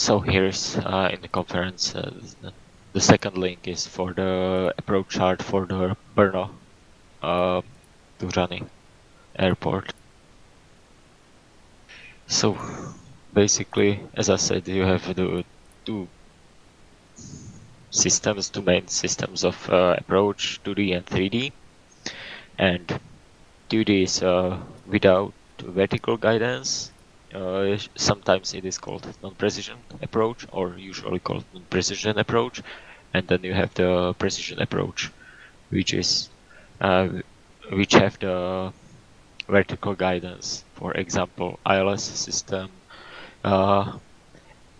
So here's in the conference, the second link is for the approach chart for the Brno to Rani airport. So basically, as I said, you have the two main systems of approach, 2D and 3D. And 2D is without vertical guidance. Sometimes it is called non-precision approach, or usually called non-precision approach. And then you have the precision approach, which is which have the vertical guidance. For example, ILS system,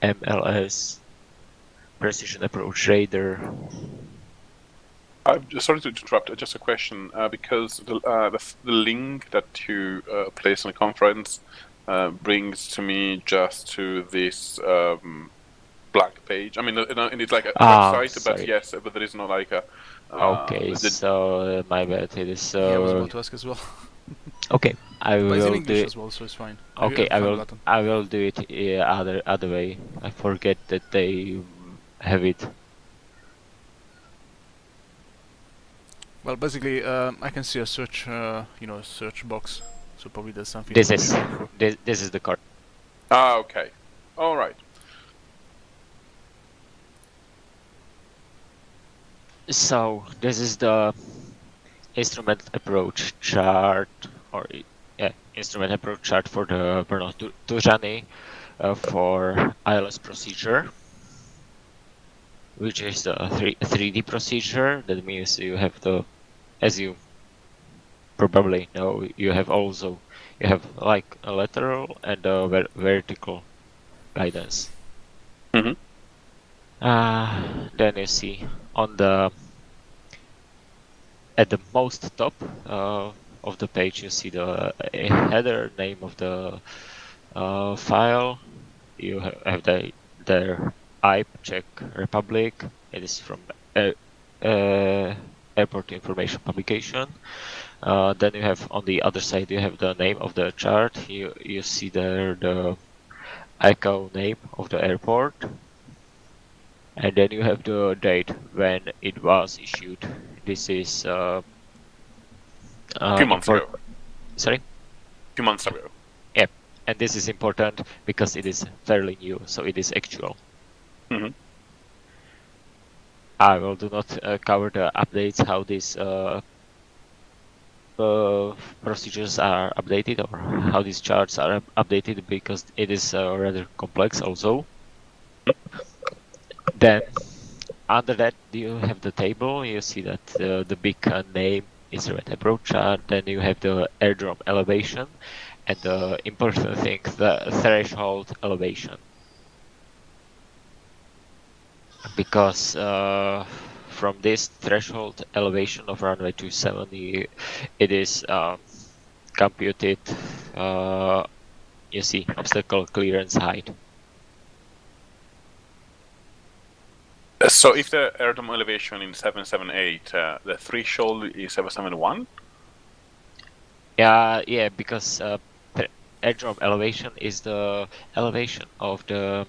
MLS, precision approach radar. I'm sorry to interrupt. Just a question, because the link that you place on the conference brings to me just to this blank page. I mean, it's like a website, Sorry. but yes, but there is no like a. Okay, so my bad. It is. Yeah, I was about to ask as well. Okay, I But it's in will English do. as well, so it's fine. Okay, I will do it other way. I forget that they have it. Well, basically, I can see a search, search box. So probably there's something. This is the card. Ah, okay. All right. So this is the instrument approach chart, or instrument approach chart for the Brno to Rani for ILS procedure, which is the 3D procedure. That means you have the, as you probably know, you have like a lateral and a vertical guidance. Mm-hmm. Then you see on at the most top of the page, you see the header name of the file. You have their IP Czech Republic. It is from airport information publication. Then you have on the other side, you have the name of the chart. You see there the ICAO name of the airport. And then you have the date when it was issued. This is a few months ago. Sorry? A few months ago. Yeah, and this is important because it is fairly new, so it is actual. Mm-hmm. I will do not cover the updates, how these procedures are updated or how these charts are updated, because it is rather complex also. Then under that you have the table. You see that the big name is the approach chart. Then you have the airdrome elevation, and the important thing, the threshold elevation. Because from this threshold elevation of runway 27, it is computed, you see, obstacle clearance height. So if the airdrome elevation in 778, the threshold is 771? Yeah, because the airdrome elevation is the elevation of the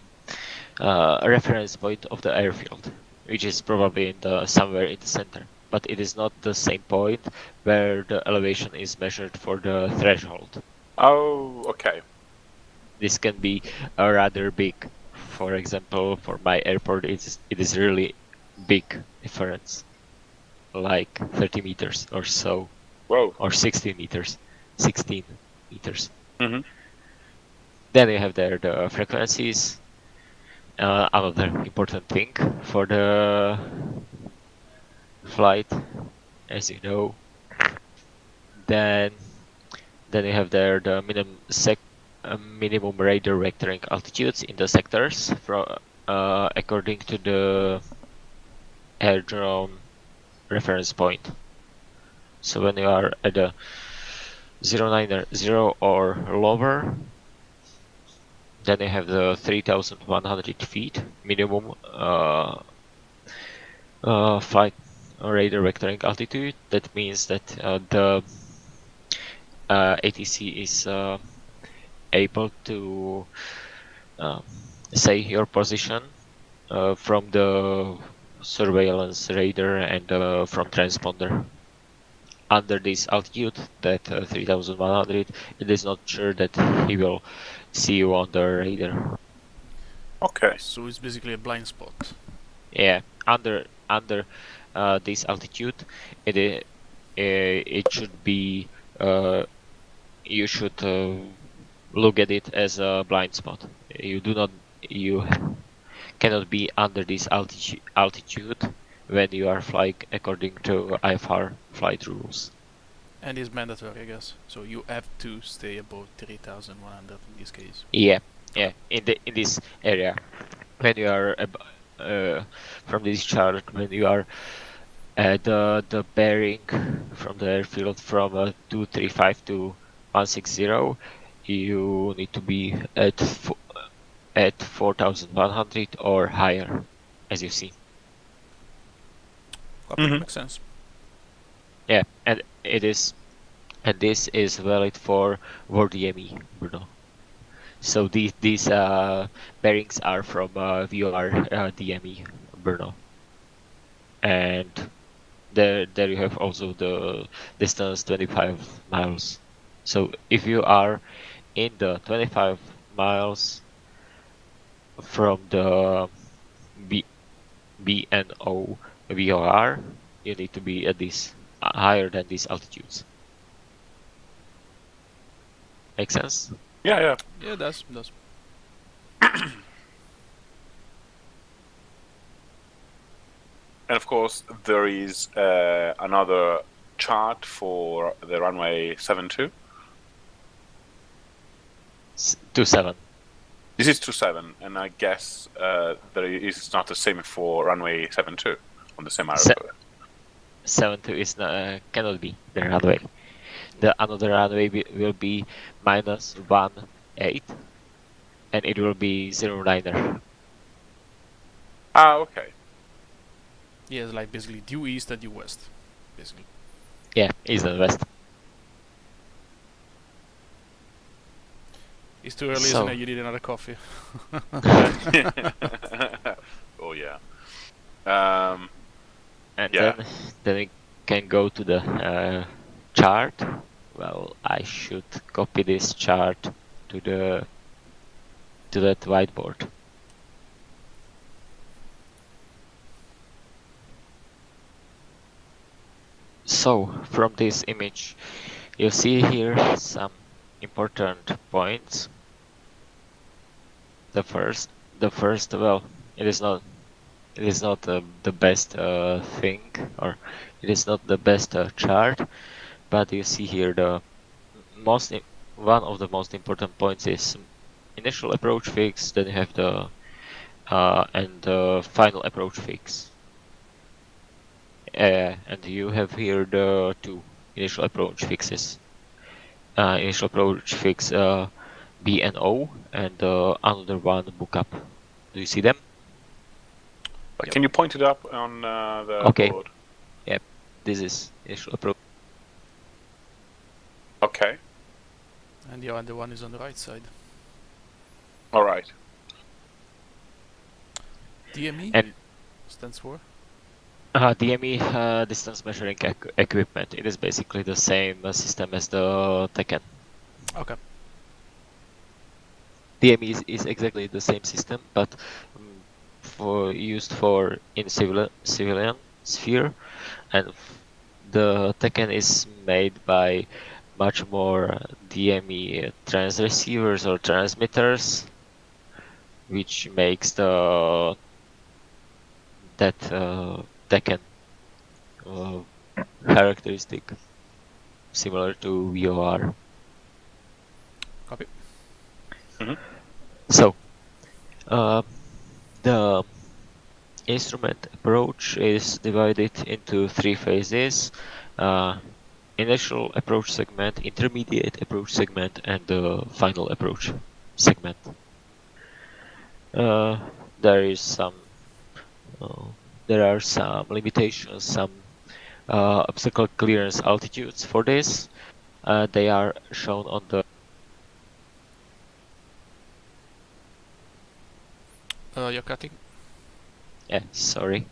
reference point of the airfield, which is probably somewhere in the center. But it is not the same point where the elevation is measured for the threshold. Oh, okay. This can be rather big. For example, for my airport, it is really big difference, like 30 meters or so. Whoa. Or 16 meters. 16 meters. Mm-hmm. Then you have there the frequencies. Another important thing for the flight, as you know. Then you have there the minimum radar vectoring altitudes in the sectors according to the airdrome reference point. So when you are at a 090 or lower, then you have the 3,100 feet minimum flight radar vectoring altitude. That means that the ATC is able to say your position from the surveillance radar and from transponder. Under this altitude, that 3100, it is not sure that he will see you on the radar. Okay. So it's basically a blind spot. Yeah, under this altitude, it should be you should look at it as a blind spot. You cannot be under this altitude when you are flying according to IFR flight rules. And it's mandatory, I guess. So you have to stay above 3,100 in this case. Yeah, in this area, when you are from this chart, when you are at the bearing from the airfield from 235 to 160, you need to be at 4,100 or higher, as you see. Copy, makes sense. Yeah, and this is valid for DME, Bruno. So these bearings are from VOR DME, Bruno. And there you have also the distance 25 miles. So if you are in the 25 miles from the BNO VOR, you need to be at this higher than these altitudes. Make sense? Yeah. Yeah, it does. And of course, there is another chart for the runway 72. 27. This is 27, and I guess it's not the same for runway 72 on the same aeroport. 72 is cannot be the runway. The another runway will be -18, and it will be 09er. Ah, okay. Yeah, it's like basically due east and due west, basically. Yeah, east and west. It's too early, So- isn't it? You need another coffee. Oh yeah. And Yeah. then we can go to the chart. Well, I should copy this chart to that whiteboard. So from this image, you see here some important points. The first, well, it is not the best thing, or it is not the best chart, but you see here one of the most important points is initial approach fix. Then you have the and the final approach fix. And you have here the two initial approach fixes. Initial approach fix B and O, and another one book up. Do you see them? Can you point it up on the Okay. board? Yep. This is initial approach. Okay. And the other one is on the right side. All right. DME And stands for? DME distance measuring equipment. It is basically the same system as the TACAN. Okay. DME is exactly the same system, but used for in civilian sphere, and the TACAN is made by much more DME transceivers or transmitters, which makes that TACAN characteristic similar to VOR. Copy. So the instrument approach is divided into three phases: initial approach segment, intermediate approach segment, and the final approach segment. There are some limitations, some obstacle clearance altitudes for this. They are shown on the you're cutting. Yeah, sorry.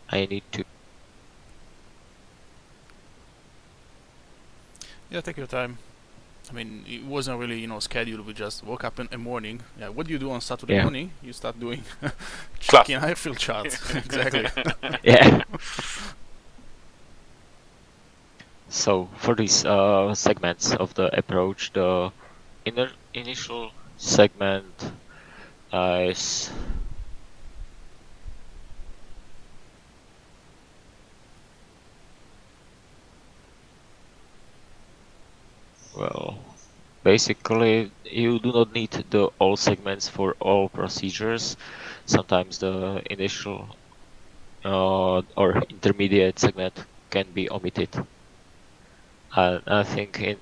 I need to. Yeah, take your time. I mean, it wasn't really, scheduled. We just woke up in the morning. Yeah, what do you do on Saturday Yeah. morning? You start doing checking airfield charts. Exactly. Yeah. So for these segments of the approach, the initial segment is well, basically you do not need the all segments for all procedures. Sometimes the initial or intermediate segment can be omitted. I think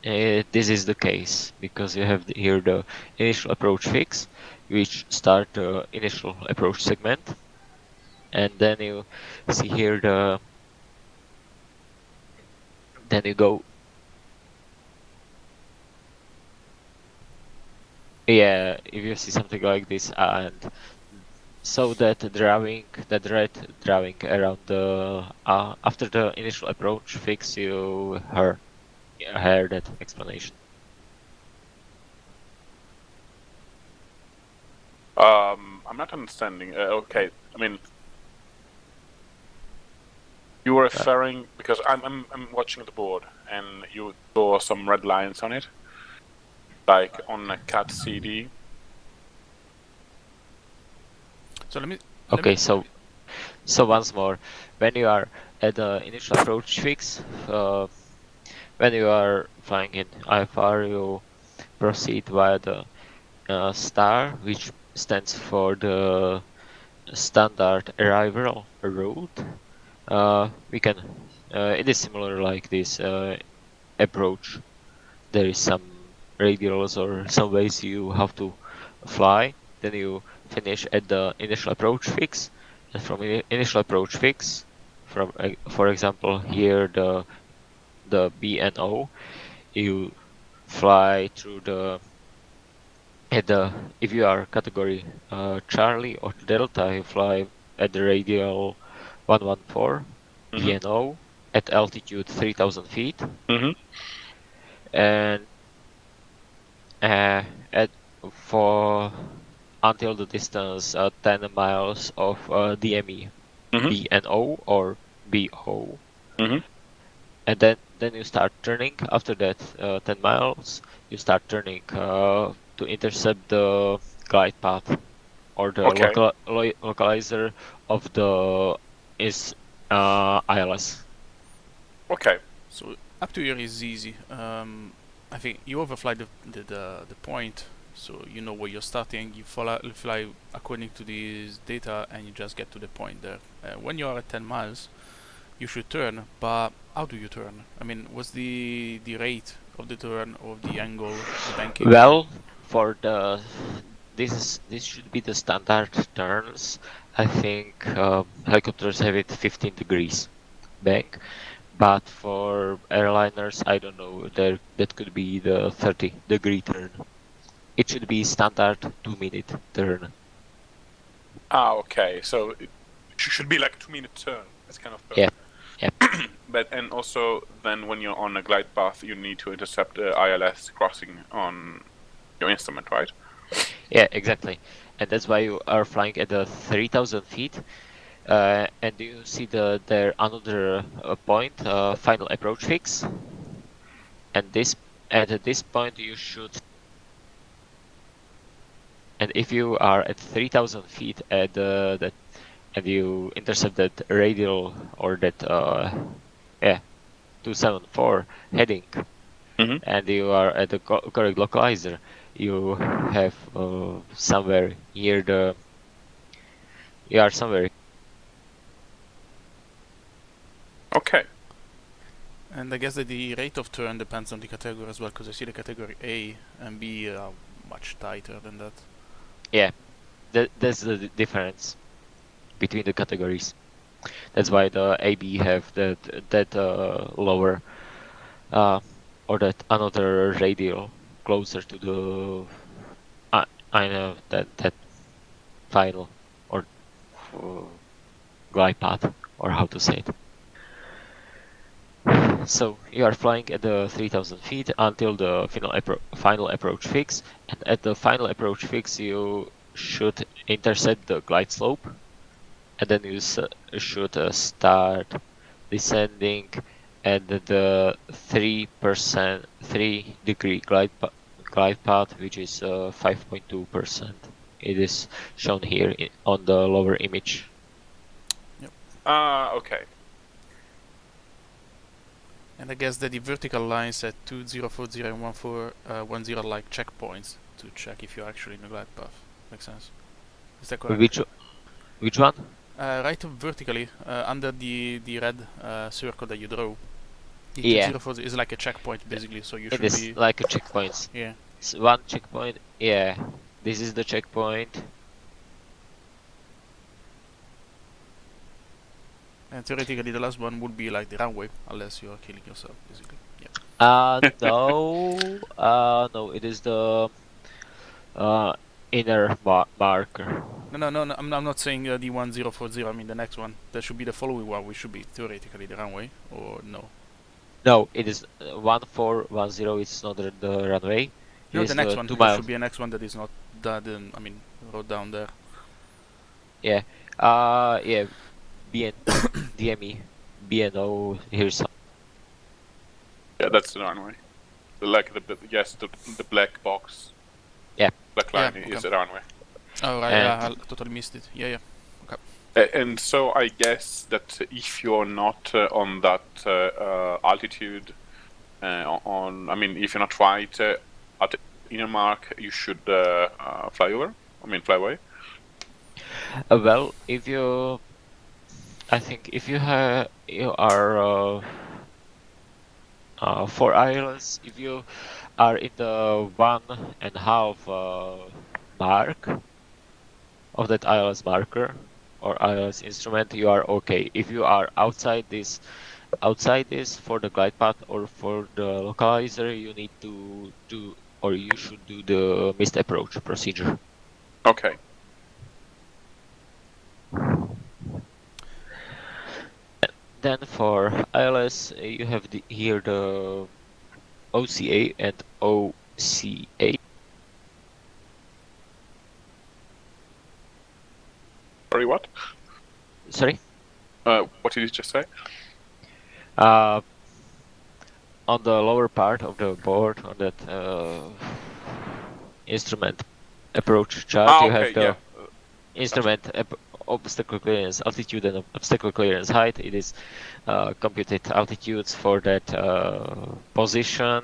this is the case because you have here the initial approach fix, which start the initial approach segment, and then you see here then you go. Yeah, if you see something like this, and so that red drawing around the after the initial approach fix, you heard that explanation. I'm not understanding. Okay, I mean, you were referring because I'm watching the board and you saw some red lines on it, like on a cat CD. So let me. Okay, so once more, when you are at the initial approach fix, when you are flying in IFR, you proceed via the star, which stands for the standard arrival route. We can. It is similar like this approach. There is some radials or some ways you have to fly. Then you finish at the initial approach fix, and from initial approach fix, from for example here the B and O, you fly through the if you are category Charlie or Delta, you fly at the radial 114 B and O at altitude 3,000 feet, and at for until the distance 10 miles of DME, B and O or BO, and then you start turning. After that 10 miles, you start turning to intercept the glide path or the localizer of the ILS. Okay. So up to here is easy. I think you overfly the point, so you know where you're starting. You fly according to this data, and you just get to the point there. When you are at 10 miles, you should turn. But how do you turn? I mean, what's the rate of the turn, or the angle, the banking? Well, for this should be the standard turns. I think helicopters have it 15 degrees bank, but for airliners, I don't know. That could be the 30-degree turn. It should be standard 2-minute turn. Okay. So it should be like a 2-minute turn. That's kind of perfect. Yeah. But and also then when you're on a glide path, you need to intercept the ILS crossing on your instrument, right? Yeah, exactly. And that's why you are flying at the 3,000 feet. And you see there another point, final approach fix. And at this point you should. And if you are at 3,000 feet at that, and you intercept that radial or that 274 heading, and you are at the correct localizer, you have somewhere near the. You are somewhere. Okay. And I guess that the rate of turn depends on the category as well, because I see the category A and B are much tighter than that. Yeah, that's the difference between the categories. That's why the AB have that lower or that another radial closer to the. I know that final or glide path, or how to say it. So you are flying at the 3000 feet until the final approach fix, and at the final approach fix you should intercept the glide slope, and then you should start descending at the 3% 3-degree glide path, which is 5.2%. It is shown here on the lower image. Okay. And I guess that the vertical lines at 2040 and 1410 like checkpoints to check if you're actually in the glide path. Makes sense. Is that correct? Which one? Right vertically, under the red circle that you draw. The Yeah. 2040 is like a checkpoint basically, so you should It is like a checkpoint. Yeah. It's one checkpoint. Yeah. This is the checkpoint. And theoretically the last one would be like the runway, unless you are killing yourself, basically. Yeah. No, it is the inner marker. No, I'm not saying the 1040, I mean the next one. That should be the following one, which should be theoretically the runway, or no? No, it is 1410, it's not the runway. No, the next one. 2 There miles. should be a next one that is not that, I mean, wrote down there. Yeah. Yeah. DME. BNO, here's some. Yeah, that's the runway. Like the black box. Yeah. Black line Yeah, is the runway. Oh right, yeah, I totally missed it. Yeah. And so I guess that if you're not on that altitude, if you're not right at the inner mark, you should fly away. Well, I think if you are 4 islands, if you are in the 1.5 mark of that island's marker or island's instrument, you are okay. If you are outside this for the glide path or for the localizer, you need to do, or you should do the missed approach procedure. Okay. Then for ILS, you have here the OCA and OCA. Sorry, what? Sorry? What did you just say? On the lower part of the board, on that instrument approach chart, you have the instrument obstacle clearance altitude and obstacle clearance height. It is computed altitudes for that position,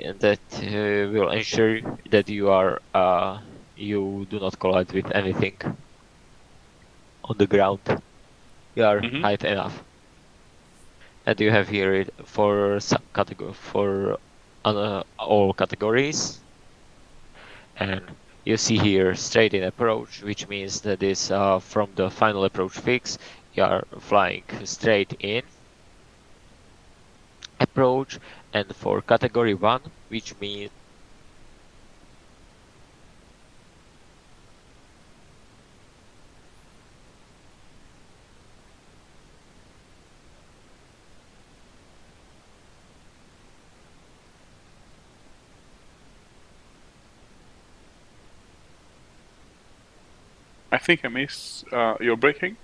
and that will ensure that you do not collide with anything on the ground. You are high enough. And you have here it for all categories, and you see here straight in approach, which means that is from the final approach fix, you are flying straight in approach, and for category 1, which means I think I miss you're breaking.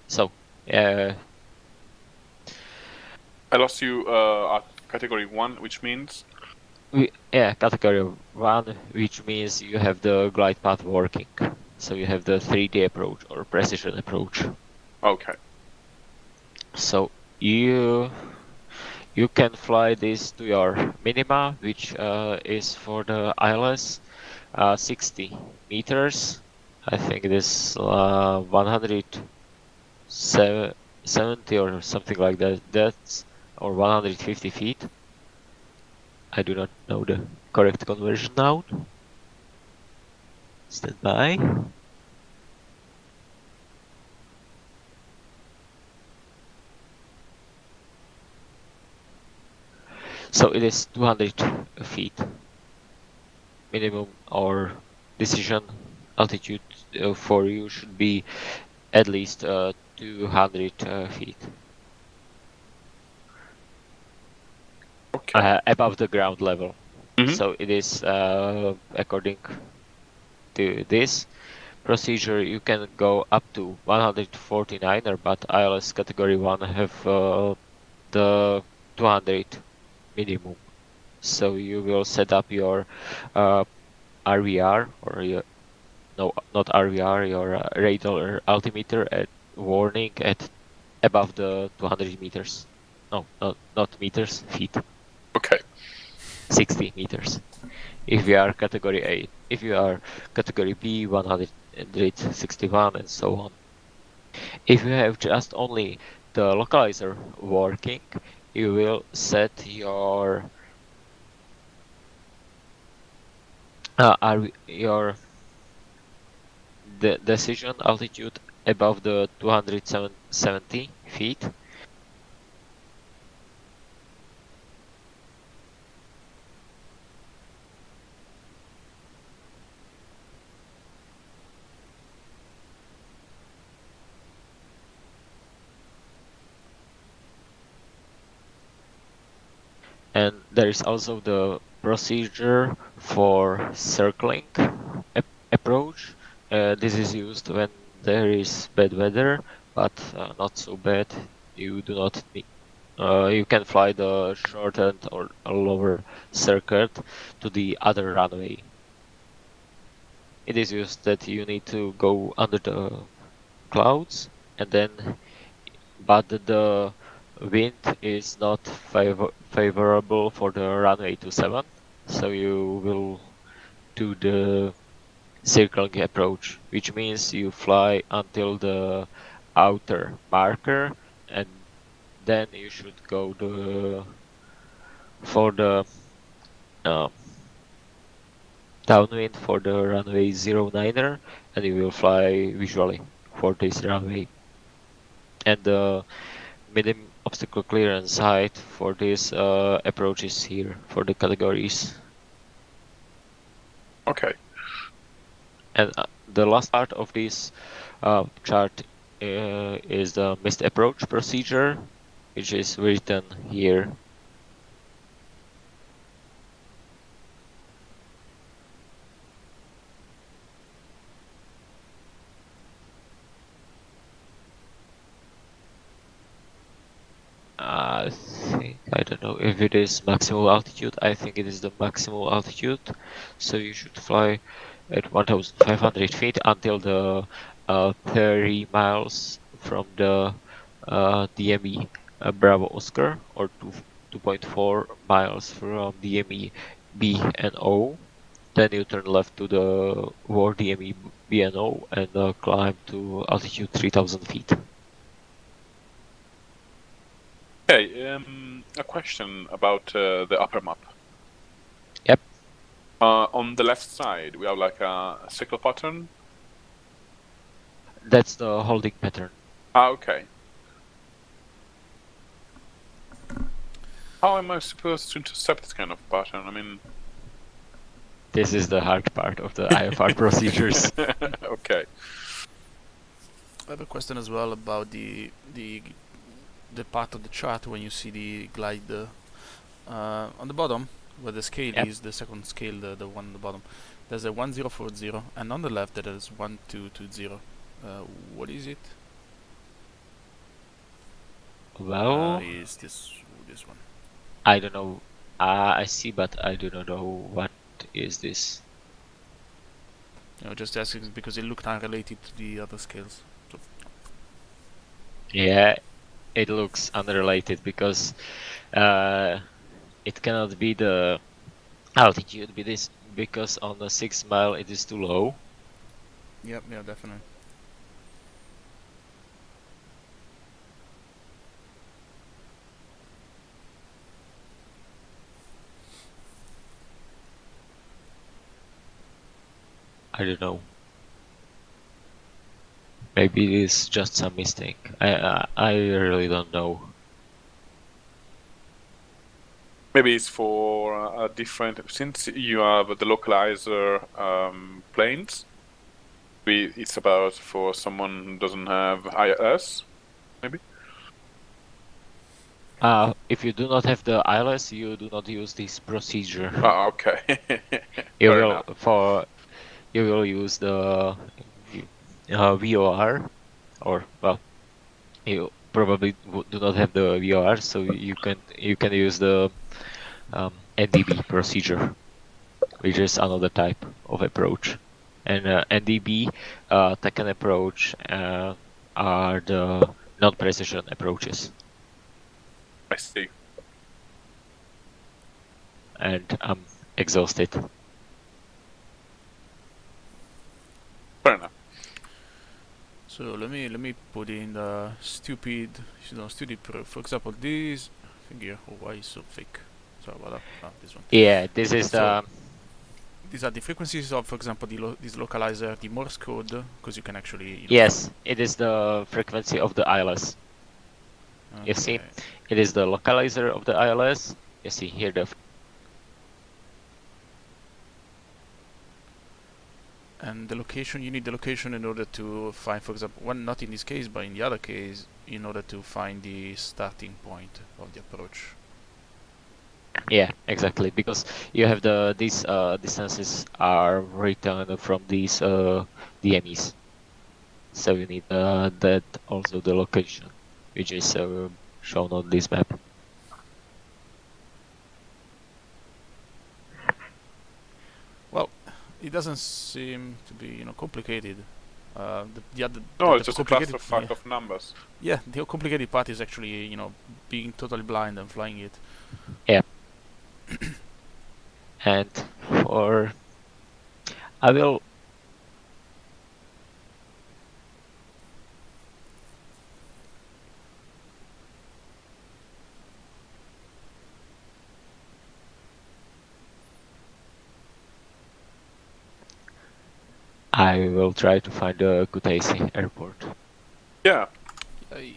So, I lost you at category 1, which means? Category 1, which means you have the glide path working. So you have the 3D approach or precision approach. Okay. So you can fly this to your minima, which is for the ILS 60 meters. I think it is 170 or something like that. That's or 150 feet. I do not know the correct conversion now. Stand by. So it is 200 feet minimum or decision altitude for you should be at least 200 feet Okay. above the ground level. Mhm. So it is according to this procedure, you can go up to 149er, but ILS category 1 have the 200 minimum. So you will set up your RVR or your, no, not RVR, your radar altimeter at warning at above the 200 meters. No, not meters, feet. Okay. 60 meters. If you are category A, if you are category B, 161 and so on. If you have just only the localizer working, you will set your the decision altitude above the 270 feet. And there is also the procedure for circling approach. This is used when there is bad weather, but not so bad. You do not need. You can fly the shortened or lower circuit to the other runway. It is used that you need to go under the clouds, and then, but the wind is not favorable for the runway 27, so you will do the circling approach, which means you fly until the outer marker, and then you should go for the downwind for the runway 09er, and you will fly visually for this runway. And the minimum obstacle clearance height for this approach is here for the categories. Okay. And the last part of this chart is the missed approach procedure, which is written here. I don't know if it is maximal altitude. I think it is the maximal altitude. So you should fly at 1,500 feet until the 30 miles from the DME Bravo Oscar, or 2.4 miles from DME B and O. Then you turn left to the War DME B and O and climb to altitude 3,000 feet. Okay. A question about the upper map. Yep. On the left side, we have like a cycle pattern. That's the holding pattern. Okay. How am I supposed to intercept this kind of pattern? I mean, This is the hard part of the IFR procedures. okay. I have a question as well about the part of the chart when you see the glide on the bottom, where the scale Yep. is the second scale, the one on the bottom. There's a 1040, and on the left there is 1220. What is it? Well, Is this one? I don't know. I see, but I do not know what is this. Just asking because it looked unrelated to the other scales. So Yeah, it looks unrelated because it cannot be the altitude because on the 6 mile it is too low. yeah, definitely. I don't know. Maybe it is just some mistake. I really don't know. Maybe it's for a different, since you have the localizer planes, It's about for someone who doesn't have ILS, maybe? If you do not have the ILS, you do not use this procedure. Ah, okay. You Fair will enough. you will use the VOR, or well, you probably do not have the VOR, so you can use the NDB procedure, which is another type of approach. And NDB, TACAN approach are the non-precision approaches. I see. And I'm exhausted. Fair enough. So let me put in the stupid proof. For example, this thing here. Oh, why is so thick? Sorry about that. Ah, this one. Yeah, this is So these are the frequencies of, for example, this localizer, the Morse code, because you can actually. Yes, it is the frequency of the ILS. You see, it is the localizer of the ILS. You see here the. And the location, you need the location in order to find, for example, one not in this case, but in the other case, in order to find the starting point of the approach. Yeah, exactly, because you have these distances are written from these DMEs, so you need that also the location, which is shown on this map. Well, it doesn't seem to be It's complicated. just a clusterfuck of numbers. Yeah, the complicated part is actually being totally blind and flying it. Yeah. And for I will try to find a Kutaisi airport. Yeah. Yay.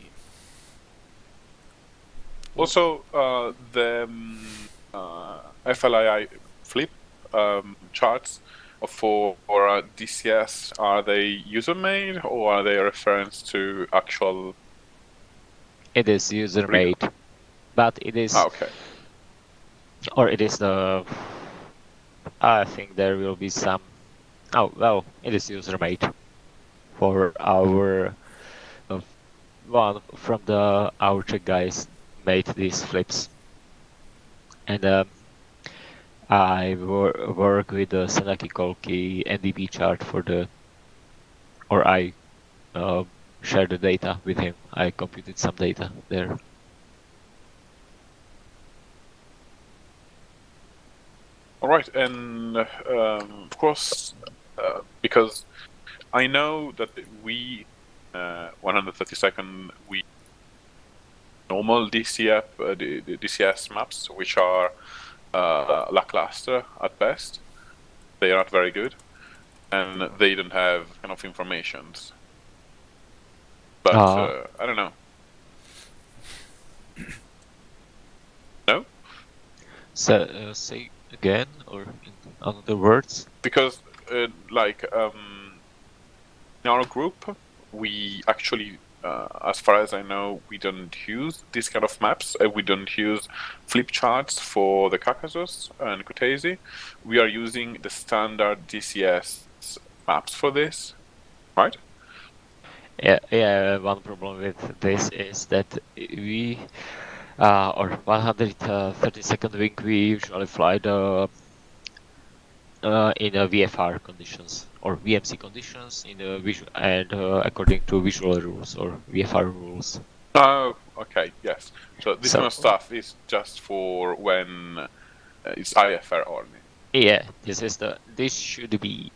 Also, the FLII flip charts for DCS, are they user-made or are they a reference to actual? It is user-made, but it is. Okay. Or it is the. I think there will be some. Oh well, it is user-made for our. One from our Czech guys made these flips, and I work with the Senaki Kolki NDB chart for the. Or I share the data with him. I computed some data there. All right, and of course, because I know that we 132nd we normal DCF the DCS maps, which are lackluster at best. They are not very good, and they don't have kind of informations. But I don't know. No? So say again, or in other words? Because in our group, we actually, as far as I know, we don't use this kind of maps. We don't use flip charts for the Caucasus and Kutaisi. We are using the standard DCS maps for this, right? Yeah. One problem with this is that we, or 132nd wing, we usually fly the in VFR conditions or VMC conditions in the and according to visual rules or VFR rules. Oh, okay, yes. So this kind of stuff is just for when it's IFR only. Yeah, this should be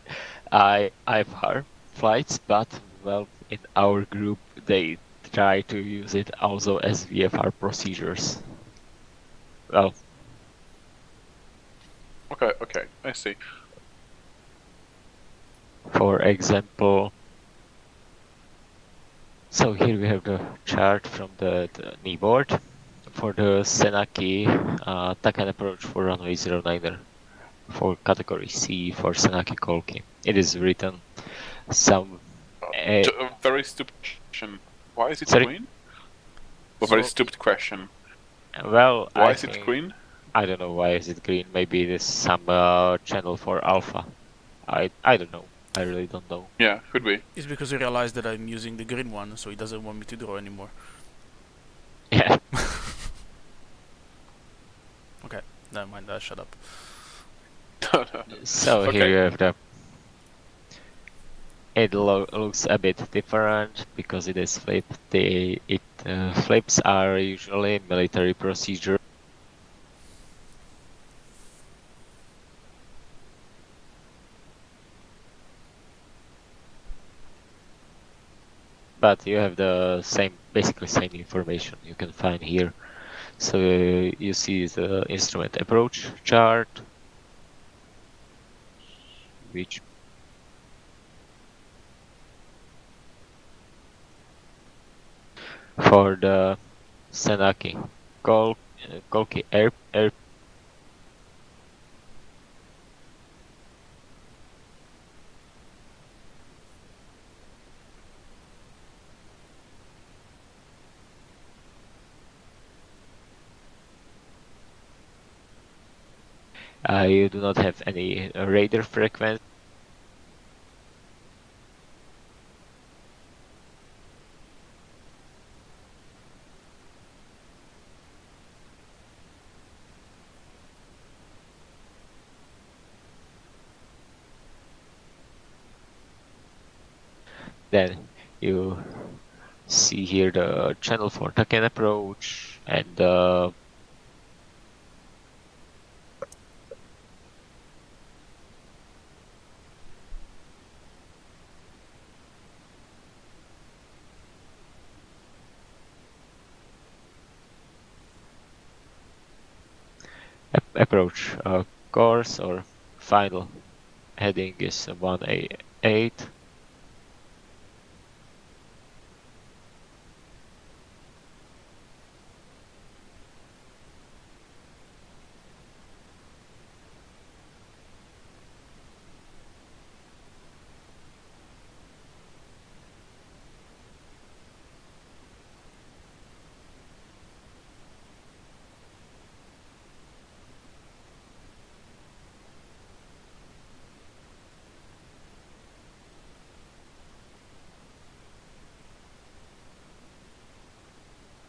IFR flights, but well, in our group they try to use it also as VFR procedures. Well. Okay, I see. For example, so here we have the chart from the kneeboard for the Senaki TACAN approach for runway 09er for category C for Senaki Kolki. It is written some. A very stupid question. Why is it Sorry? green? A very So- stupid question. Well, Why I is it think green? I don't know why is it green. Maybe it is some channel for alpha. I don't know. I really don't know. Yeah, could be. It's because he realized that I'm using the green one, so he doesn't want me to draw anymore. Yeah. Okay, never mind. Shut up. So Okay. here you have the. It looks a bit different because it is flipped. Flips are usually military procedure. But you have the basically same information you can find here. So you see the instrument approach chart, which for the Senaki Kolki air you do not have any radar frequency. Then you see here the channel for TACAN approach and the approach course or final heading is 1A8.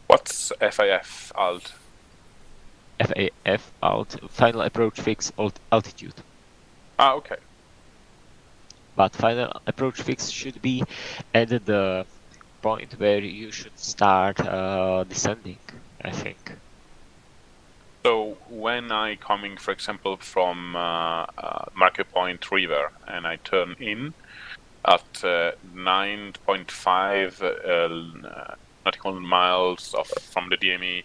What's FIF alt? FAF out final approach fix altitude. Ah, okay. But final approach fix should be at the point where you should start descending, I think. So when I coming, for example, from market point river and I turn in at 9.5 nautical miles from the DME,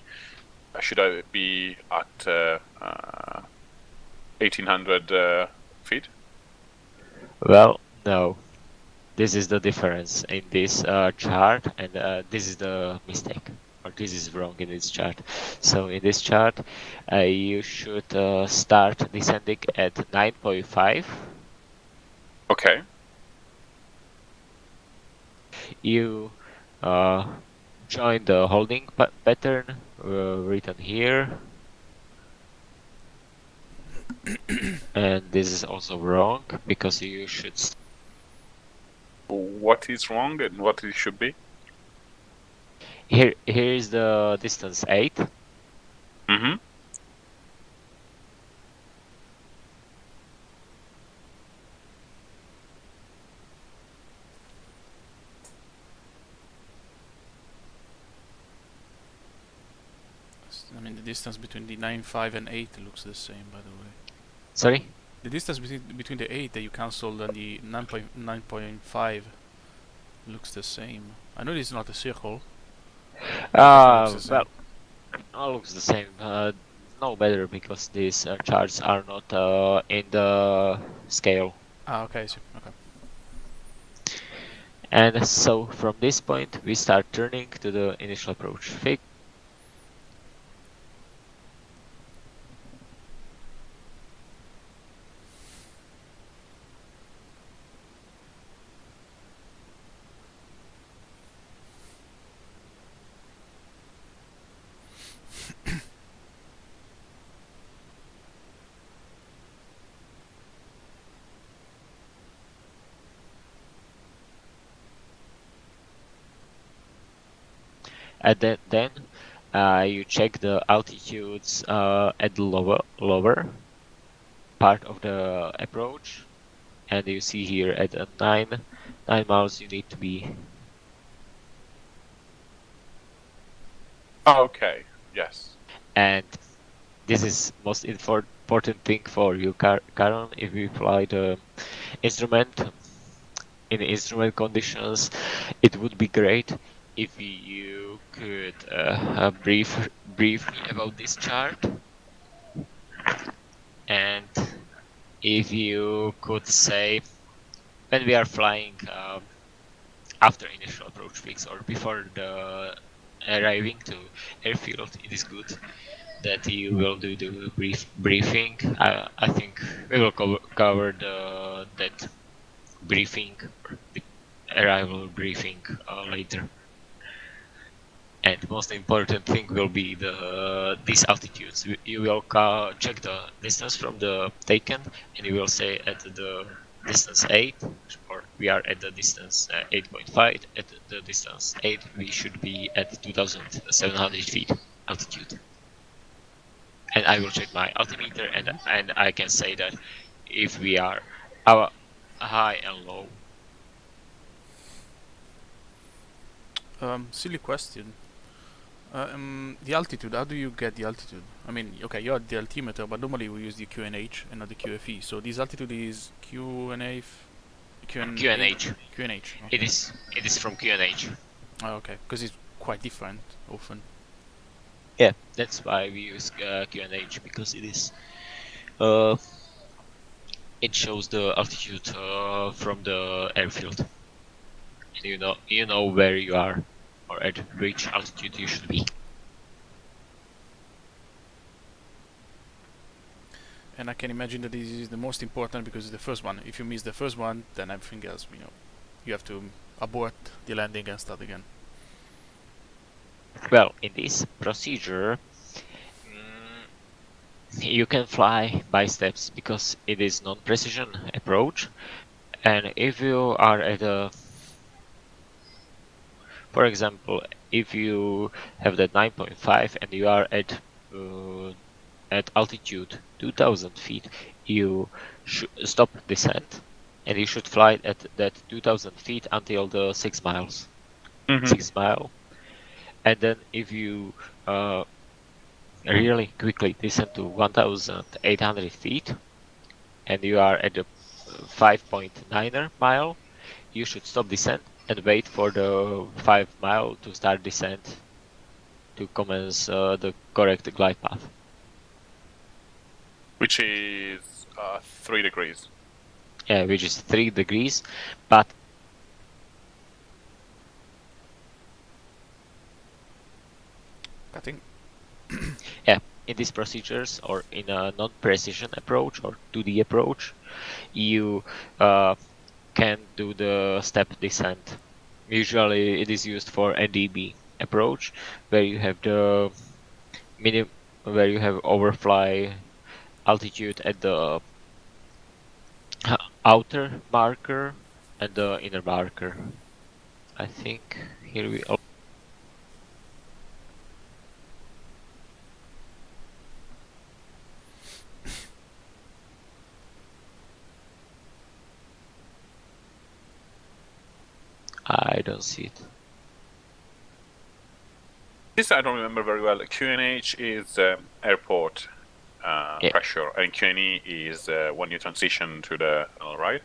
should I be at 1800 feet? Well, no. This is the difference in this chart, and this is the mistake, or this is wrong in this chart. So in this chart, you should start descending at 9.5. Okay. You join the holding pattern written here. And this is also wrong because you should. What is wrong and what it should be? Here is the distance 8. Mm-hmm. I mean, the distance between the 9.5 and 8 looks the same, by the way. Sorry? The distance between the 8 that you cancelled and the 9.5 looks the same. I know this is not a circle. Well, looks the same. all looks the same. No better because these charts are not in the scale. Ah, okay, I see. Okay. And so from this point we start turning to the initial approach fix. And then you check the altitudes at the lower part of the approach, and you see here at 9 miles you need to be. Okay. Yes. And this is most important thing for you, Karon. If you fly the instrument in instrument conditions, it would be great if you could brief me about this chart, and if you could say when we are flying after initial approach fix or before the arriving to airfield, it is good that you will do the briefing. I think we will cover that briefing, the arrival briefing later. And the most important thing will be these altitudes. You will check the distance from the TACAN, and you will say at the distance 8, or we are at the distance 8.5. At the distance 8, we should be at 2,700 feet altitude. And I will check my altimeter, and I can say that if we are high and low. Silly question. The altitude, how do you get the altitude? I mean, okay, you have the altimeter, but normally we use the QNH and not the QFE. So this altitude is QNH. QNH. QNH. Okay. It is from QNH. Oh, okay, because it's quite different often. Yeah, that's why we use QNH, because it is it shows the altitude from the airfield. And you know where you are, or at which altitude you should be. And I can imagine that this is the most important because it's the first one. If you miss the first one, then everything else, you have to abort the landing and start again. Well, in this procedure, you can fly by steps because it is non-precision approach, and if you are at a, for example, if you have that 9.5 and you are at altitude 2,000 feet, you should stop descent, and you should fly at that 2,000 feet until the 6 miles. 6 mile. And then if you really quickly descend to 1,800 feet, and you are at the 5.9 mile, you should stop descent and wait for the 5 mile to start descent to commence the correct glide path. Which is 3 degrees. Yeah, which is 3 degrees, but Cutting. yeah, in these procedures or in a non-precision approach or 2D approach, you can do the step descent. Usually it is used for NDB approach, where you have the where you have overfly altitude at the outer marker and the inner marker. I think here we I don't see it. This I don't remember very well. QNH is airport pressure, and QNE is when you transition to the right.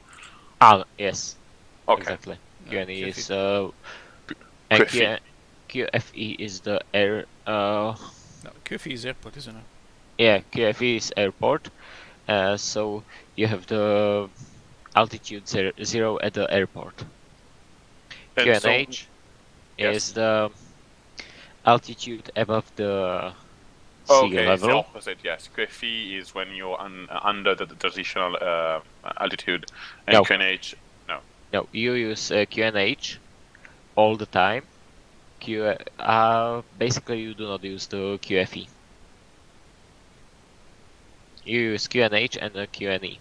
Yes. Okay. Exactly. QNE QFE. is and QFE is the air. No, QFE is airport, isn't it? Yeah, QFE is airport. So you have the altitude 0 at the airport. And QNH yes. is the altitude above the sea Okay, it's the level. opposite. Yes, QFE is when you're under the transitional altitude, and No. QNH. No, you use QNH all the time. Basically, you do not use the QFE. You use QNH and QNE.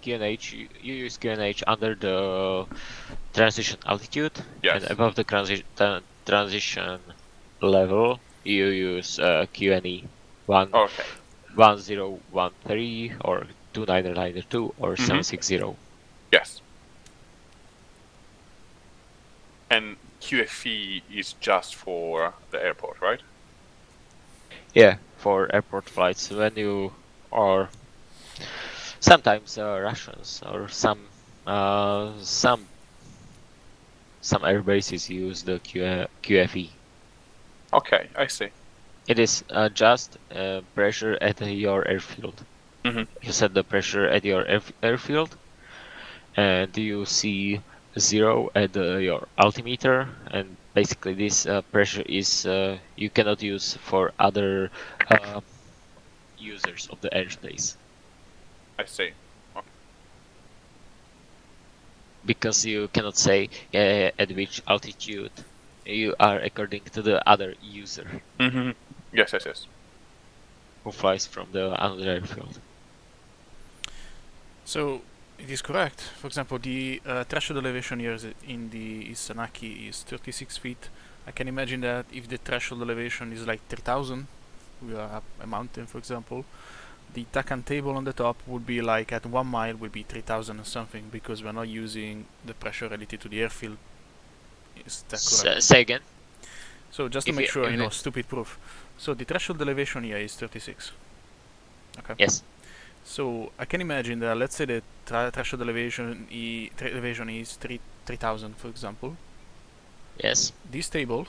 QNH, you use QNH under the transition altitude, Yes. and above the transition level, you use QNE 1013 or 2992 or 760. Yes. And QFE is just for the airport, right? Yeah, for airport flights when you are sometimes Russians or some air bases use the QFE. Okay, I see. It is just pressure at your airfield. You set the pressure at your airfield, and you see 0 at your altimeter, and basically this pressure is you cannot use for other users of the airspace. I see. Okay. Because you cannot say at which altitude you are according to the other user Yes. who flies from the another airfield. So it is correct. For example, the threshold elevation here in the Isanaki is 36 feet. I can imagine that if the threshold elevation is like 3000, we are up a mountain, for example, the TACAN table on the top would be like at 1 mile would be 3000 or something, because we're not using the pressure related to the airfield. Is that correct? Say again. So just to make sure, stupid proof. So the threshold elevation here is 36. Okay. Yes. So I can imagine that, let's say the threshold elevation is 3000, for example. Yes. This table,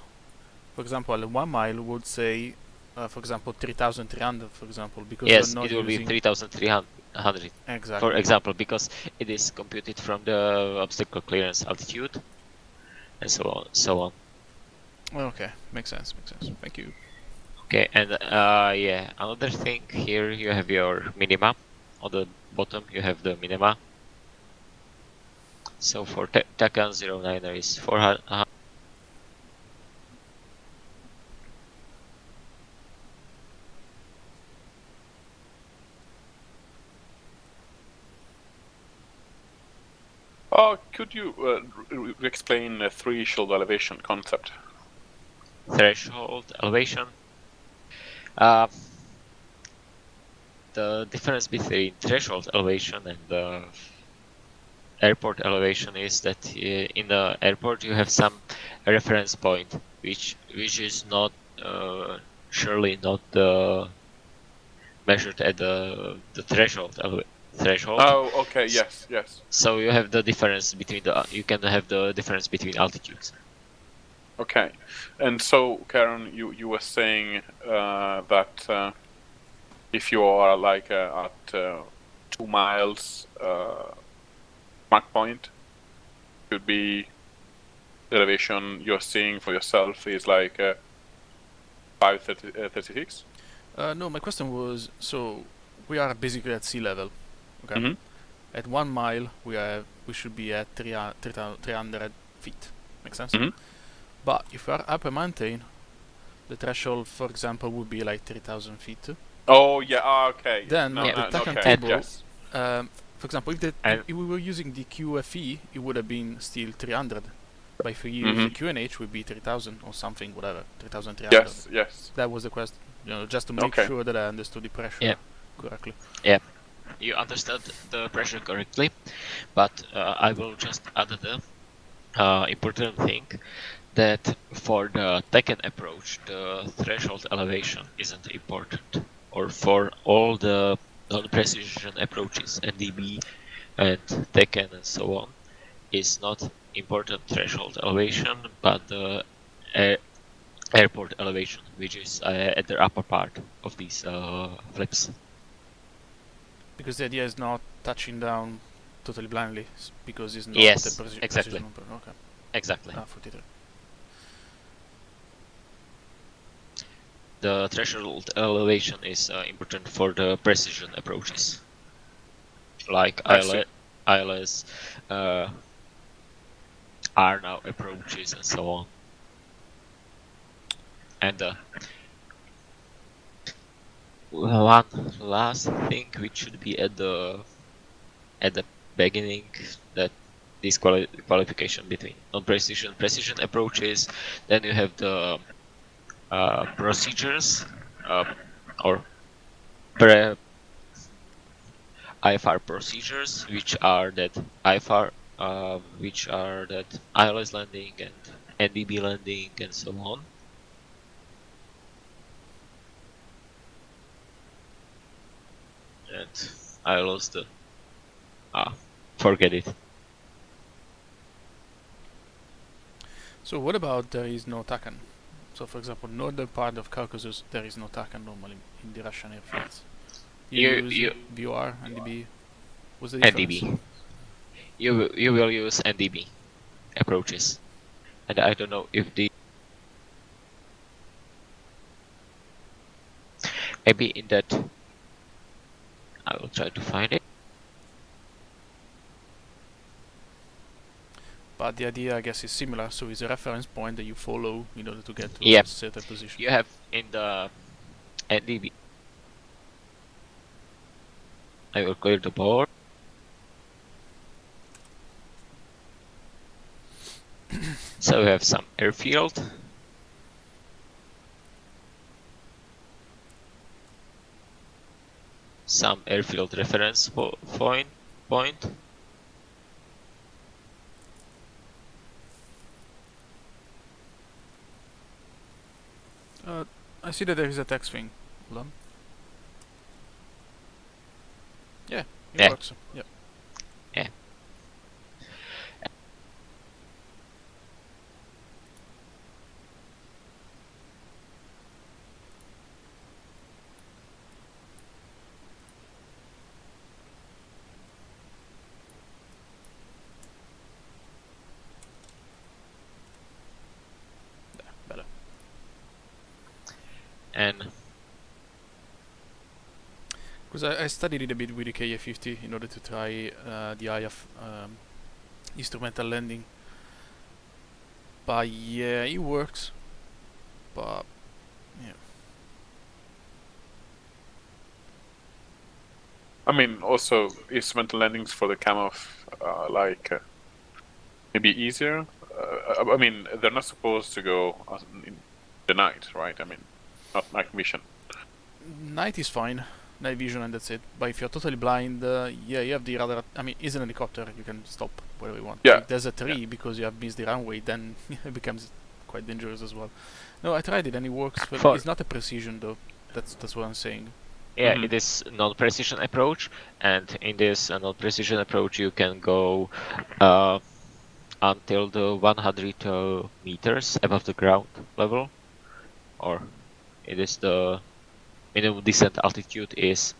for example, at 1 mile would say, for example, 3300, for example, because yes, we're not it will be 3300. Exactly. For example, because it is computed from the obstacle clearance altitude, and so on. Okay, makes sense. Thank you. Okay, and yeah, another thing here, you have your minima. On the bottom you have the minima. So for TACAN 09 is 400. Could you explain the threshold elevation concept? Threshold elevation. The difference between threshold elevation and the airport elevation is that in the airport you have some reference point, which is not surely not measured at the threshold. Oh, okay. Yes. So you have the difference between you can have the difference between altitudes. Okay, and so Karen, you were saying that if you are like at 2 miles mark point, could be elevation you're seeing for yourself is like 536. No, my question was, so we are basically at sea level. Okay. At 1 mile, we should be at 300 feet. Makes sense? But if we are up a mountain, the threshold, for example, would be like 3000 feet. Oh yeah, okay. Then the TACAN table, for example, if we were using the QFE, it would have been still 300. But if we use the QNH, it would be 3000 or something, whatever, 3300. Yes. That was the question, just to make sure that I understood the pressure correctly. Yeah, you understood the pressure correctly, but I will just add the important thing that for the TACAN approach, the threshold elevation isn't important, or for all the non-precision approaches, NDB and TACAN and so on, is not important threshold elevation, but the airport elevation, which is at the upper part of these flips. Because the idea is not touching down totally blindly, because it's not yes, the exactly. precision number. Okay. Exactly. 43. The threshold elevation is important for the precision approaches, like ILS, RNAV approaches, and so on. And one last thing which should be at the beginning, that this qualification between non-precision precision approaches. Then you have the procedures or IFR procedures, which are that IFR, which are that ILS landing and NDB landing and so on. And I lost the forget it. So what about there is no TACAN? So for example, northern part of Caucasus, there is no TACAN normally in the Russian airfields. You use VOR, NDB. What's the difference? NDB. You will use NDB approaches, and I don't know if the maybe in that I will try to find it. But the idea, I guess, is similar. So it's a reference point that you follow in order to get to Yep. a certain position. You have in the NDB. I will clear the board. So we have some airfield. Some airfield reference point. I see that there is a text thing. Hold on. Yeah, it works. Yep. Yeah. Better. And because I studied it a bit with the KA-50 in order to try the IF instrumental landing. But yeah, it works. But yeah. I mean, also instrumental landings for the Kamov maybe easier. I mean, they're not supposed to go in the night, right? I mean, not night mission. Night is fine. Night vision and that's it. But if you're totally blind, yeah, you have the radar. I mean, it's an helicopter. You can stop wherever you want. Yeah. If there's a tree because you have missed the runway, then it becomes quite dangerous as well. No, I tried it and it works. But it's not a precision though. That's what I'm saying. Yeah, it is non-precision approach, and in this non-precision approach you can go until the 100 meters above the ground level, or it is the minimum descent altitude is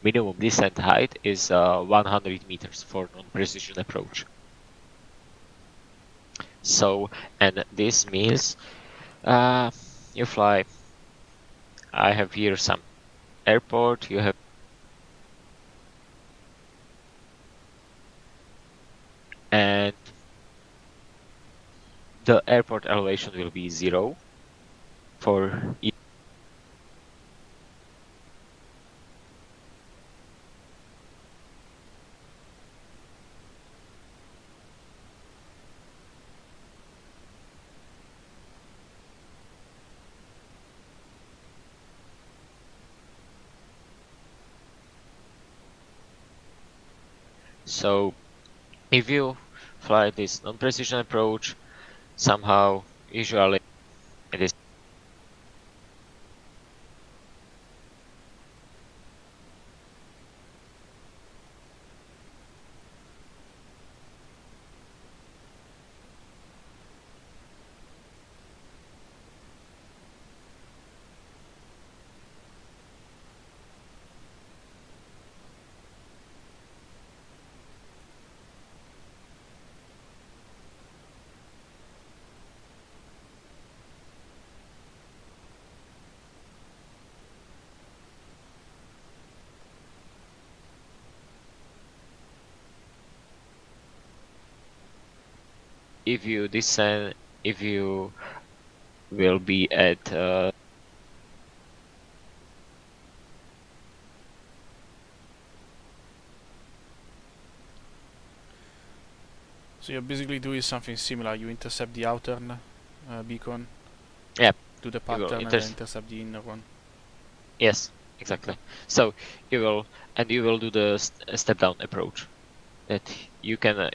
minimum descent height is 100 meters for non-precision approach. So, and this means you fly. I have here some airport. You have and the airport elevation will be 0 for each. So if you fly this non-precision approach, somehow usually it is if you descend, if you will be at So you're basically doing something similar. You intercept the outer beacon. Yep. Do the You will pattern and then intercept the inner one. Yes, exactly. So you will do the step down approach. That you can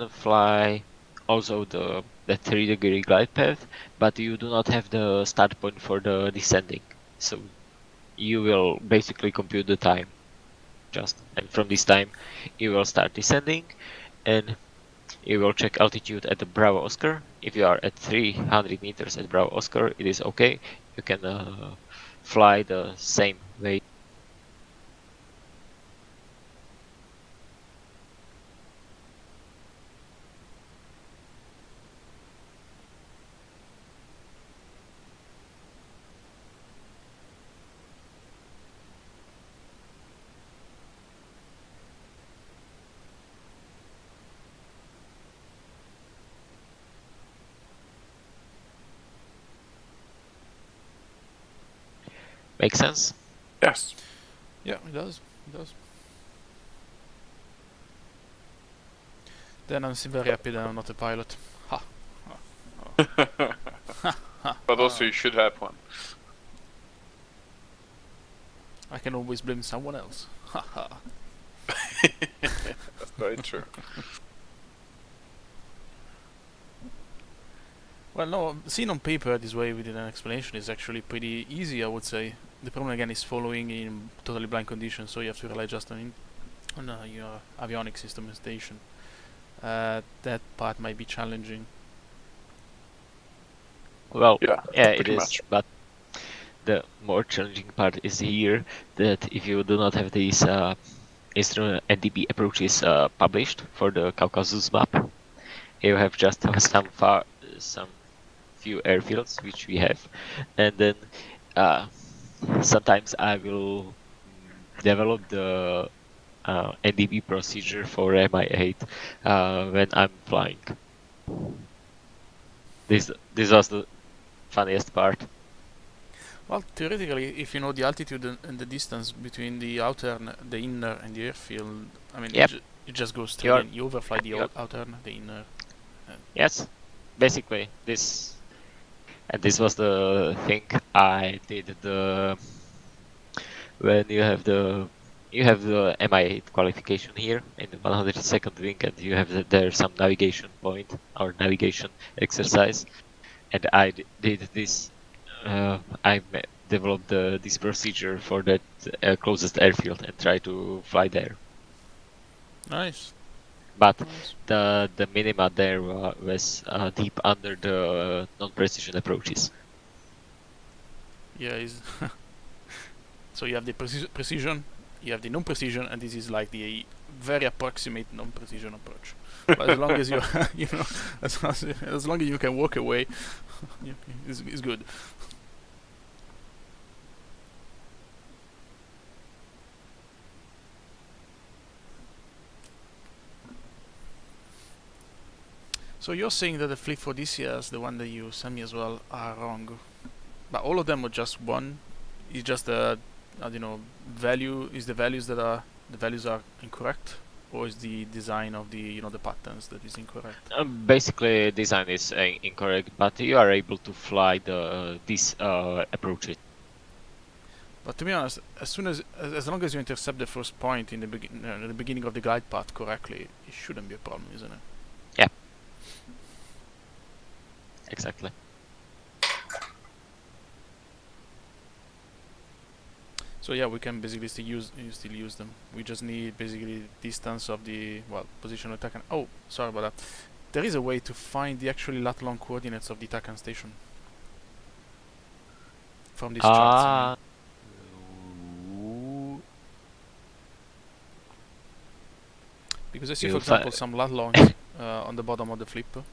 fly also the 3-degree glide path, but you do not have the start point for the descending. So you will basically compute the time and from this time you will start descending, and you will check altitude at the Bravo Oscar. If you are at 300 meters at Bravo Oscar, it is okay. You can fly the same way. Make sense? Yes. Yeah, it does. It does. Then I'm very happy that I'm not a pilot. Ha. But also you should have one. I can always blame someone else. Ha ha. That's very true. Well, no, seen on paper this way with an explanation is actually pretty easy, I would say. The problem again is following in totally blind conditions, so you have to rely just on your avionics instrumentation. That part might be challenging. Well, Yeah, it pretty is, much. but the more challenging part is here that if you do not have these instrument NDB approaches published for the Caucasus map, you have just some few airfields which we have, and then sometimes I will develop the NDB procedure for Mi-8 when I'm flying. This was the funniest part. Well, theoretically, if you know the altitude and the distance between the outer, the inner, and the airfield, I mean, Yep. it just goes straight in. You overfly the You're- outer, the inner. Yes, basically this was the thing I did when you have the Mi-8 qualification here in the 102nd wing, and you have there some navigation point or navigation exercise, and I did this. Developed this procedure for that closest airfield and try to fly there. Nice. But Nice. the minima there was deep under the non-precision approaches. Yeah, so you have the precision, you have the non-precision, and this is like the very approximate non-precision approach. But as long as you, as long as you can walk away, it's good. So you're saying that the flip for DCS, the one that you sent me as well, are wrong, but all of them are just one. It's just the value is the values are incorrect, or is the design of the the patterns that is incorrect? Basically, design is incorrect, but you are able to fly these approaches. But to be honest, as long as you intercept the first point in the beginning of the glide path correctly, it shouldn't be a problem, isn't it? Yeah. Exactly. So yeah, we can basically still use them. We just need basically distance of the position of the TACAN. Oh, sorry about that. There is a way to find the actually lat long coordinates of the TACAN station from these charts. Because I see, for example, some lat longs on the bottom of the flip,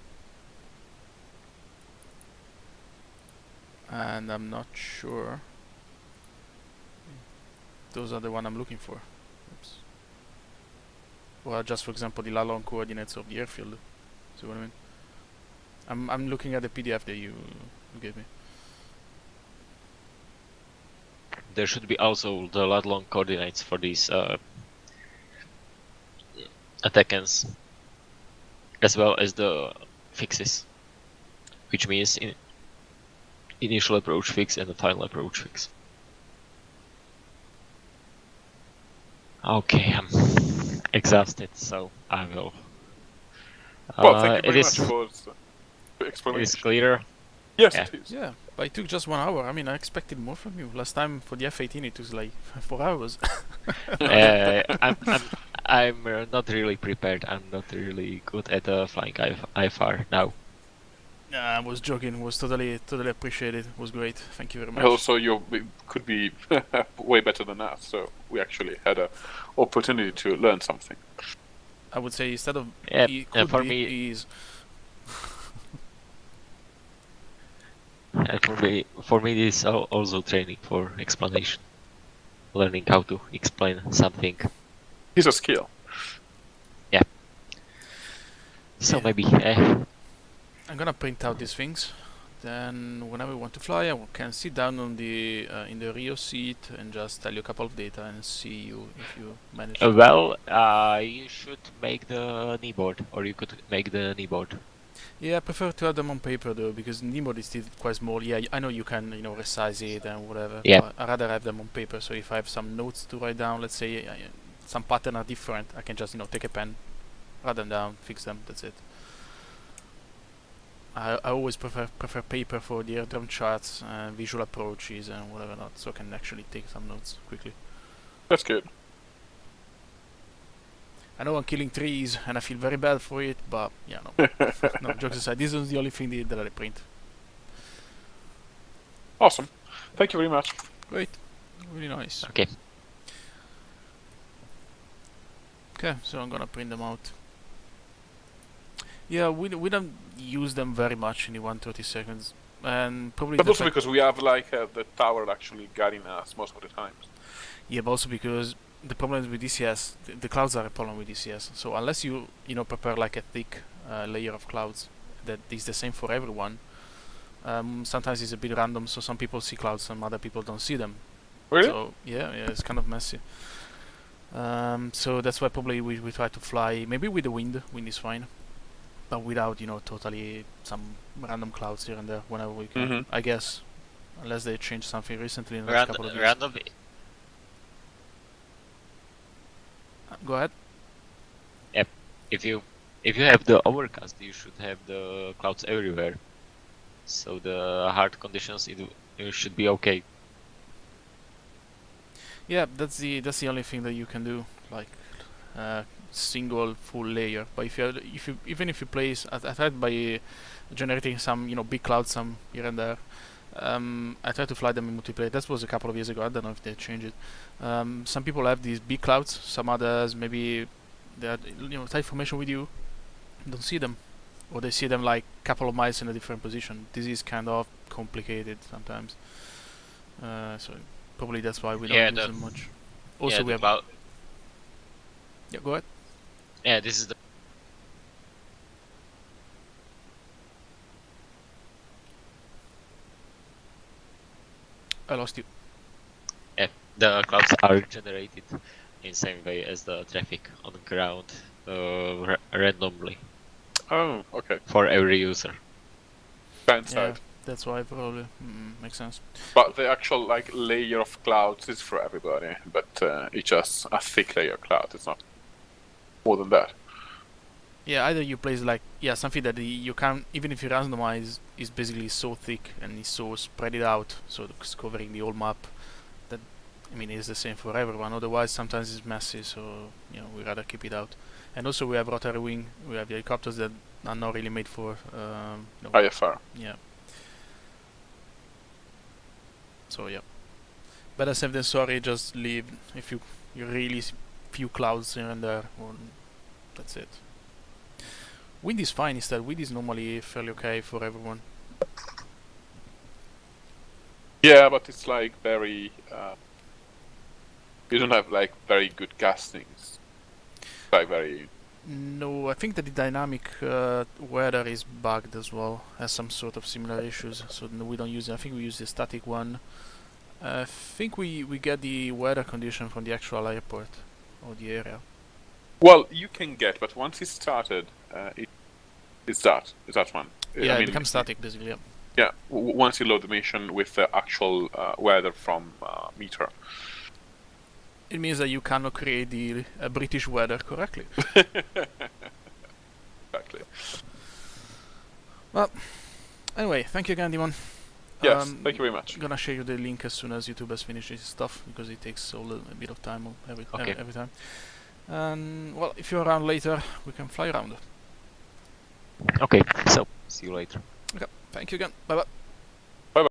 and I'm not sure. Those are the one I'm looking for. Oops. Well, just for example, the lat long coordinates of the airfield. See what I mean? I'm looking at the PDF that you gave me. There should be also the lat long coordinates for these TACANs. as well as the fixes, which means initial approach fix and the final approach fix. Okay, I'm exhausted, so I will. Well, thank you It very is. much for the It explanation. is clear. Yes, Yeah. it is. Yeah, but it took just 1 hour. I mean, I expected more from you. Last time for the F-18 it took like 4 hours. I'm not really prepared. I'm not really good at flying IFR now. Nah, I was joking. It was totally appreciated. It was great. Thank you very much. Also, you could be way better than us, so we actually had an opportunity to learn something. I would say instead of Yeah, it could for be, me, is. for me, this is also training for explanation, learning how to explain something. It's a skill. So Yeah. maybe. I'm gonna print out these things. Then whenever I want to fly, I can sit down on the in the Rio seat and just tell you a couple of data and see you if you manage. Well, you should make the kneeboard, or you could make the kneeboard. Yeah, I prefer to have them on paper though, because kneeboard is still quite small. Yeah, I know you can, resize it and whatever. Yeah. But I'd rather have them on paper. So if I have some notes to write down, let's say some pattern are different, I can just take a pen, write them down, fix them. That's it. I always prefer paper for the airdrome charts, visual approaches, and whatever not, so I can actually take some notes quickly. That's good. I know I'm killing trees, and I feel very bad for it, but yeah, no. No, jokes aside, this is the only thing that I print. Awesome. Thank you very much. Great. Really nice. Okay. Okay, so I'm gonna print them out. Yeah, we don't use them very much in the 130 seconds, and probably. But also because we have like the tower actually guiding us most of the times. Yeah, but also because the problem is with DCS, the clouds are a problem with DCS. So unless you prepare like a thick layer of clouds that is the same for everyone, sometimes it's a bit random. So some people see clouds, some other people don't see them. Really? So yeah, it's kind of messy. So that's why probably we try to fly maybe with the wind. Wind is fine, but without totally some random clouds here and there whenever we can. Mhm. I guess, unless they changed something recently in the last couple of years. Go ahead. If you have the overcast, you should have the clouds everywhere. So the hard conditions, it should be okay. Yeah, that's the only thing that you can do, like single full layer. But even if you place, I tried by generating some big clouds some here and there. I tried to fly them in multiplayer. That was a couple of years ago. I don't know if they changed it. Some people have these big clouds. Some others maybe they are tight formation with you, don't see them, or they see them like a couple of miles in a different position. This is kind of complicated sometimes. So probably that's why we don't use them much. Also, we have. Yeah, go ahead. Yeah, this is the. I lost you. Yeah, the clouds are generated in same way as the traffic on the ground, randomly. Oh, okay. For every user. Client Yeah, side. that's why probably makes sense. But the actual like layer of clouds is for everybody, but it's just a thick layer of cloud. It's not more than that. Yeah, either you place like something that you can, even if you randomize, is basically so thick and is so spread it out, so it's covering the whole map. That it's the same for everyone. Otherwise, sometimes it's messy. So we rather keep it out. And also we have rotary wing. We have helicopters that are not really made for IFR. Yeah. So yeah. Better safe than sorry. Just leave if you really few clouds here and there. Or that's it. Wind is fine instead. Wind is normally fairly okay for everyone. Yeah, but it's like very. You don't have like very good castings. Like very. No, I think that the dynamic weather is bugged as well. Has some sort of similar issues. So no, we don't use it. I think we use the static one. I think we get the weather condition from the actual airport or the area. Well, you can get, but once it started, It's that one. Yeah, I it mean, becomes static basically. Yeah. yeah. Once you load the mission with the actual weather from meter. It means that you cannot create the British weather correctly. Exactly. Well, anyway, thank you again, Demon. Yes, thank you very much. I'm gonna share you the link as soon as YouTube has finished his stuff, because it takes a bit of time every time. And well, if you're around later, we can fly around. Okay, so see you later. Okay, thank you again. Bye bye.